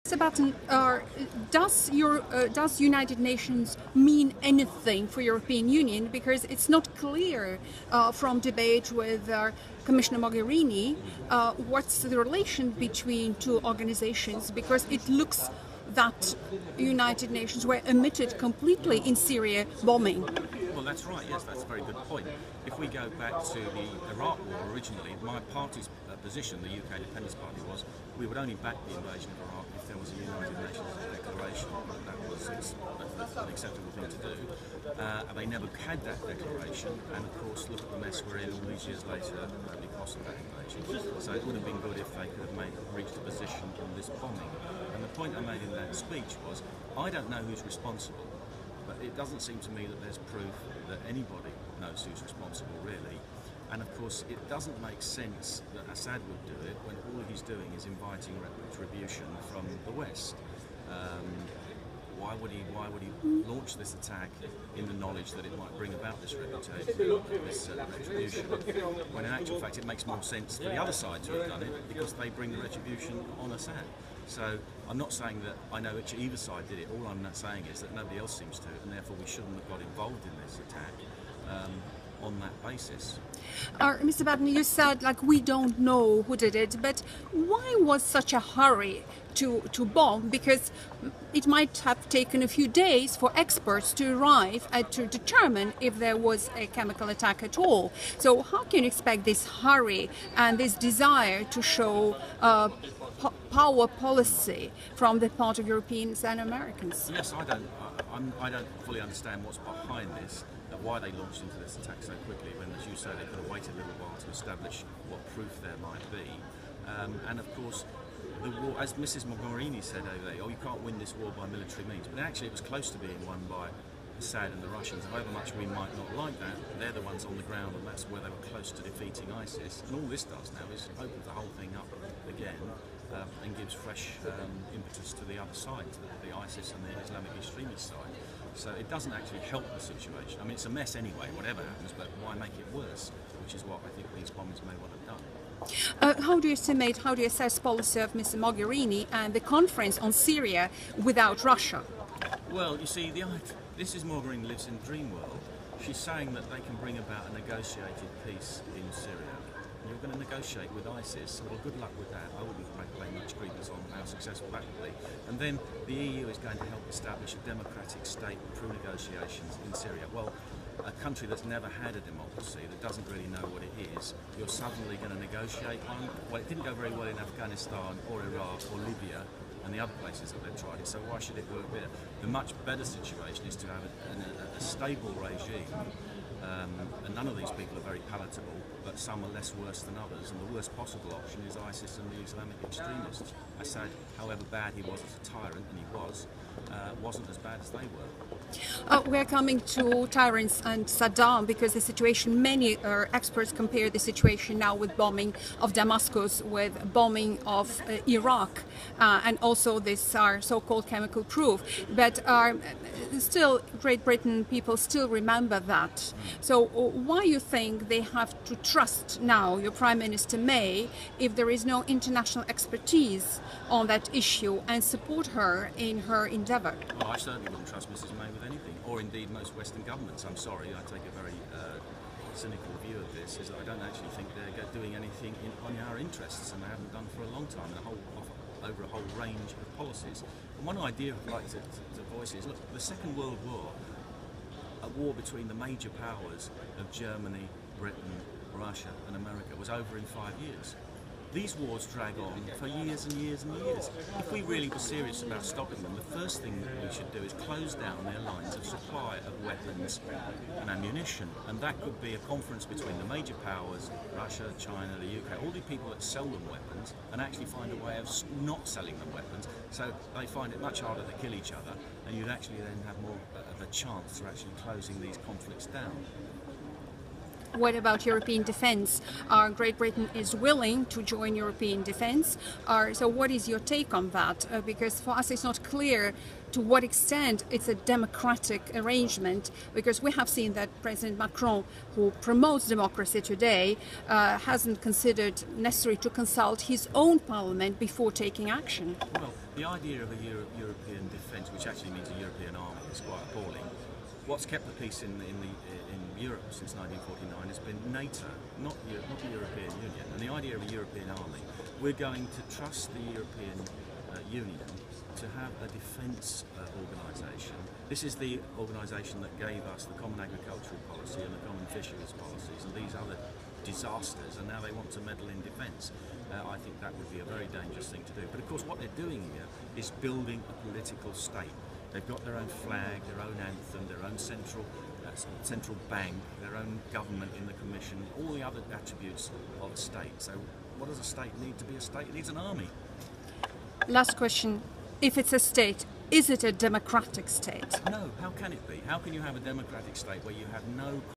Mr. Batten, does United Nations mean anything for European Union? Because it's not clear from debate with Commissioner Mogherini what's the relation between two organizations, because it looks that United Nations were omitted completely in Syria bombing. Well, that's right, yes, that's a very good point. If we go back to the Iraq War originally, my party's position, the UK Independence Party, was we would only back the invasion of Iraq if there was a United Nations declaration. That was an acceptable thing to do. They never had that declaration, and of course, look at the mess we're in all these years later because of that invasion. So it would have been good if they could have reached a position on this bombing. And the point I made in that speech was, I don't know who's responsible, but it doesn't seem to me that there's proof that anybody knows who's responsible, really. And of course, it doesn't make sense that Assad would do it when all he's doing is inviting retribution from the West. Why would he launch this attack in the knowledge that it might bring about this retribution, when in actual fact it makes more sense for the other side to have done it, because they bring the retribution on Assad. So I'm not saying that I know which either side did it. All I'm not saying is that nobody else seems to, and therefore we shouldn't have got involved in this attack on that basis. Mr. Batten, you said we don't know who did it, but why was such a hurry to bomb? Because it might have taken a few days for experts to arrive and to determine if there was a chemical attack at all. So how can you expect this hurry and this desire to show power policy from the part of Europeans and Americans? Yes, I don't fully understand what's behind this, why they launched into this attack so quickly when, as you say, they could have waited a little while to establish what proof there might be. And of course, the war, as Mrs. Mogherini said over there, you can't win this war by military means. But actually it was close to being won by Assad and the Russians. However much we might not like that, they're the ones on the ground, and that's where they were close to defeating ISIS. And all this does now is open the whole thing up again and gives fresh impetus to the other side, to the ISIS and the Islamic extremist side. So it doesn't actually help the situation. I mean, it's a mess anyway, whatever happens, but why make it worse? Which is what I think these bombings may well have done. How do you assess policy of Mr. Mogherini and the conference on Syria without Russia? Well, you see, Mrs. Mogherini lives in dream world. She's saying that they can bring about a negotiated peace in Syria. You're going to negotiate with ISIS, well, good luck with that. I wouldn't play much credence on how successful that would be. And then the EU is going to help establish a democratic state through negotiations in Syria. Well, a country that's never had a democracy, that doesn't really know what it is, you're suddenly going to negotiate one. Well, it didn't go very well in Afghanistan or Iraq or Libya and the other places that they've tried it, so why should it work there? The much better situation is to have a stable regime. And none of these people are very palatable, but some are less worse than others, and the worst possible option is ISIS and the Islamic extremists. Assad, however bad he was as a tyrant, and he wasn't as bad as they were. We're coming to tyrants and Saddam, because the situation, many experts compare the situation now with bombing of Damascus with bombing of Iraq, and also this so-called chemical proof. But still, Great Britain people still remember that. So why you think they have to trust now your Prime Minister May if there is no international expertise on that issue, and support her in her endeavour? Well, I certainly wouldn't trust Mrs. May with anything, or indeed most Western governments. I'm sorry, I take a very cynical view of this, is that I don't actually think they're doing anything on our interests, and they haven't done for a long time, over a whole range of policies. And one idea I'd like to voice is, look, the Second World War, a war between the major powers of Germany, Britain, Russia and America, was over in 5 years. These wars drag on for years and years and years. If we really were serious about stopping them, the first thing that we should do is close down their lines of supply of weapons and ammunition. And that could be a conference between the major powers, Russia, China, the UK, all the people that sell them weapons, and actually find a way of not selling them weapons, so they find it much harder to kill each other, and you'd actually then have more of a chance for actually closing these conflicts down. What about European defence? Great Britain is willing to join European defence. So what is your take on that? Because for us it's not clear to what extent it's a democratic arrangement, because we have seen that President Macron, who promotes democracy today, hasn't considered necessary to consult his own parliament before taking action. Well, the idea of a European defence, which actually means a European army, is quite appalling. What's kept the peace in Europe since 1949 has been NATO, not the European Union. And the idea of a European army, we're going to trust the European Union to have a defence organisation. This is the organisation that gave us the common agricultural policy and the common fisheries policies and these other disasters, and now they want to meddle in defence. I think that would be a very dangerous thing to do. But of course what they're doing here is building a political state. They've got their own flag, their own anthem, their own central bank, their own government in the Commission, all the other attributes of a state. So what does a state need to be a state? It needs an army. Last question. If it's a state, is it a democratic state? No, how can it be? How can you have a democratic state where you have no